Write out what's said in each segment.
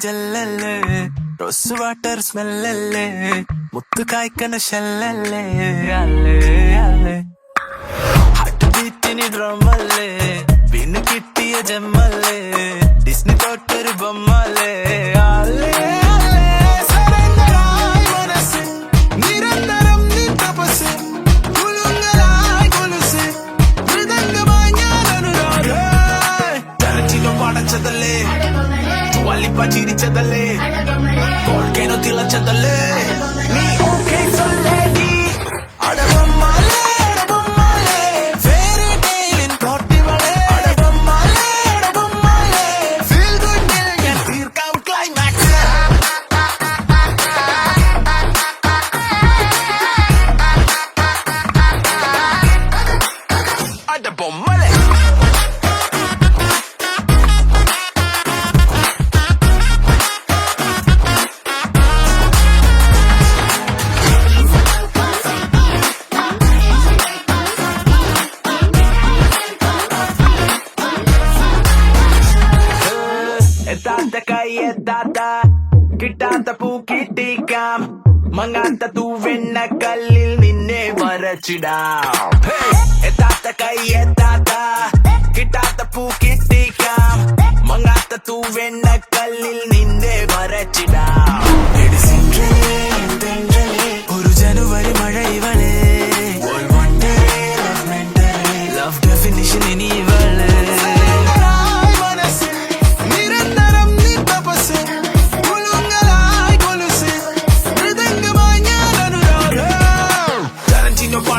ജല്ലല്ലേ rose water സ്മെല്ലല്ലേ മുത്തു കായ്ക്കണ ഷെല്ലല്ലേ അല്ലേ അല്ലേ heart ബീറ്റിന് ഡ്രമല്ലേ വീണ് കിട്ടിയ ജമ്മല്ലേ ഡിസ്നി തൊട്ടൊരു ബൊമ്മല്ലേ അല്ലേ ചിരിച്ചതല്ലേ കോൾക്കേനോ തിളച്ചതല്ലേ നീ ഓക്കേ സൊല്ലേടി അടവമ്മാലേ അടവമ്മാലേ ഫെയറി ടെയിലിൻ കോട്ടിവളേ അടവമ്മാലേ അടവമ്മാലേ ഫീൽ ഗുഡ് ഞാൻ തീർക്കാം ക്ലൈമാക്സ് അടവമ്മാലേ എത്താത്ത കൈ എത്താത്ത കിട്ടാത്ത പൂ കിട്ടിക്കാം മങ്ങാത്ത തൂവെണ്ണ കല്ലിൽ നിന്നെ വരച്ചിടാം എത്താത്ത കൈ എത്താത്ത കിട്ടാത്ത പൂ കിട്ടിക്കാം മങ്ങാത്ത തൂവെണ്ണ കല്ലിൽ നിന്നെ വരച്ചിടാം ഒരു ജനുവരി മഴ ഇവളെ ലവ് ഡെഫിനിഷൻ ഇനി ഇവളെ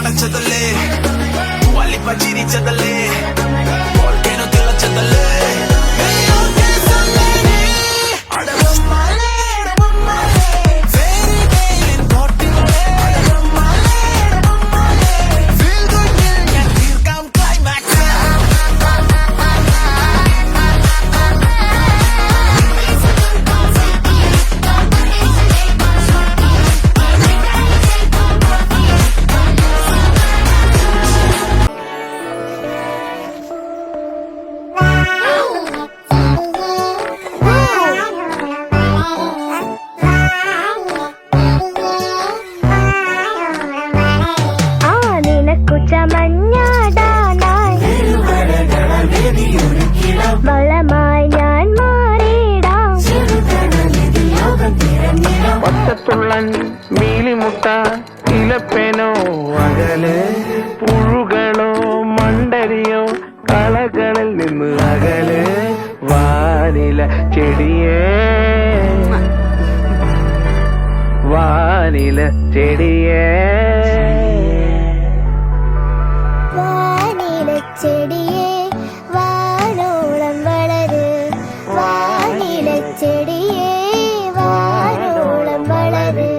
പടച്ചതല്ലേ ചിരിച്ചതല്ലേ കോൾക്കേനോ തിളച്ചതല്ലേ ഒറ്റത്തുള്ളൻ മീലിമുട്ട ഇലപ്പേനോ അകല് പുഴുകളോ മണ്ടരിയോ കളകളിൽ നിന്ന് അകല് വാനില ചെടിയേ വാനില ചെടിയേ വാനില ചെടിയേ വാനോളം വളര് വാനില ചെടിയേ വാനോളം വളര്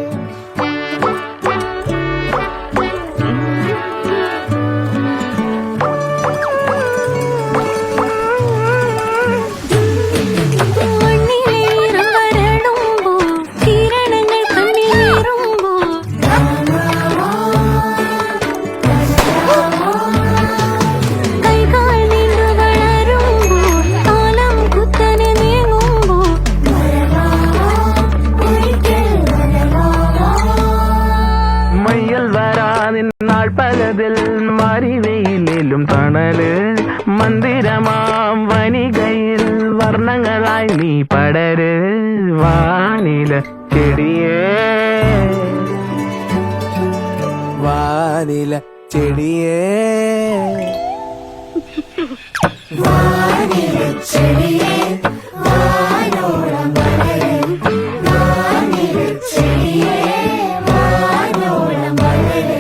പലതിൽ മറിവെയിലും തണല് മന്ദിരമാം വനികയിൽ വർണ്ണങ്ങളായി നീ പടര് വാനില ചെടിയേ വാനില ചെടിയേ വാനില ചെടിയേ വാനോളം വളര് വാനില ചെടിയേ വാനോളം വളര്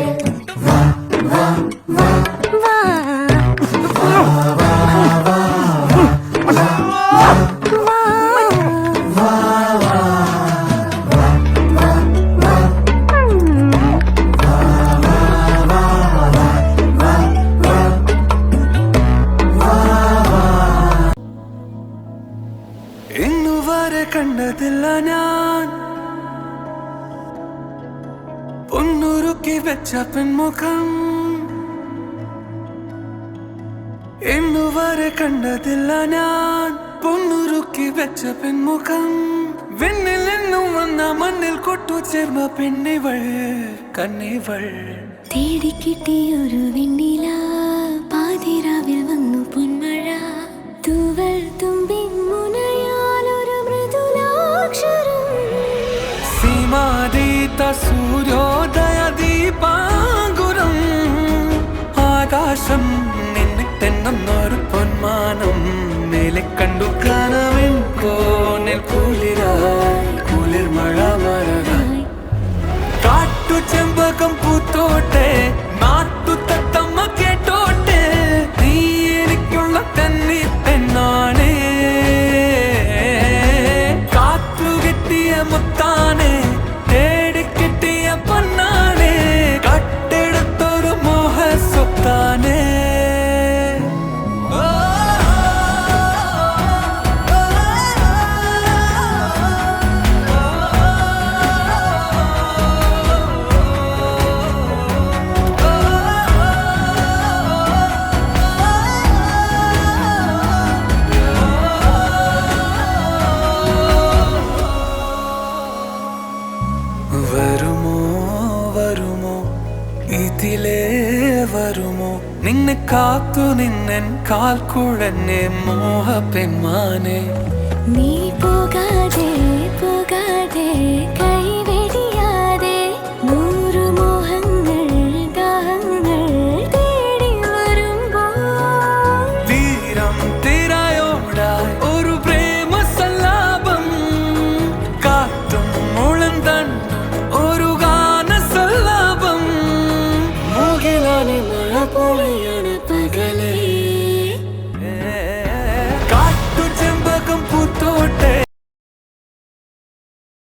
ഇന്നുവരെ കണ്ടതില്ല ഞാൻ പൊന്നുരുക്കി വെച്ച പെൺമുഖം ഇന്നുവരെ കണ്ടതില്ല ഞാൻ പൊന്നുരുക്കി വെച്ച പെൺമുഖം വെണ്ണിൽ നിന്നും വന്ന മണ്ണിൽ കൊട്ടു ചേർന്ന പെണ്ണിവൾ കന്നിവൾ തേടിക്കിട്ടിയൊരു വെണ്ണില പാതിരാവിൽ വന്നു പൊന്മഴ തൂവൽ തുമ്പി മുനയാലൊരു മൃദുലാക്ഷരം സീമാതീത സൂര്യോദയ ദീപാങ്കുരം ആകാശം നിന്നിട്ടെന്നൊരു പൊന്മാനം മേലെ കണ്ടു കനവിൻ കോണിൽ കുളിരായി കുളിർമഴ മഴകായി കാട്ടു ചെമ്പകം പൂത്തോട്ടെ നാട്ടു തത്തമ്മ കേട്ടോട്ടെ നീ എനിക്കുള്ള തന്നി പെണ്ണാണേ കാത്തു കിട്ടിയ മുത്താനെ തേടി കിട്ടിയ പൊന്നാനെ കട്ടെടുത്തൊരു മോഹ സ്വത്താനേ വരുമോ വരുമോ ഇതിലേ വരുമോ നിന്നെ കാത്തു നിന്നൻ കാൽക്കുഴന്നെ മോഹ പെൺമാനെ നീ പോകാതെ പോകാതെ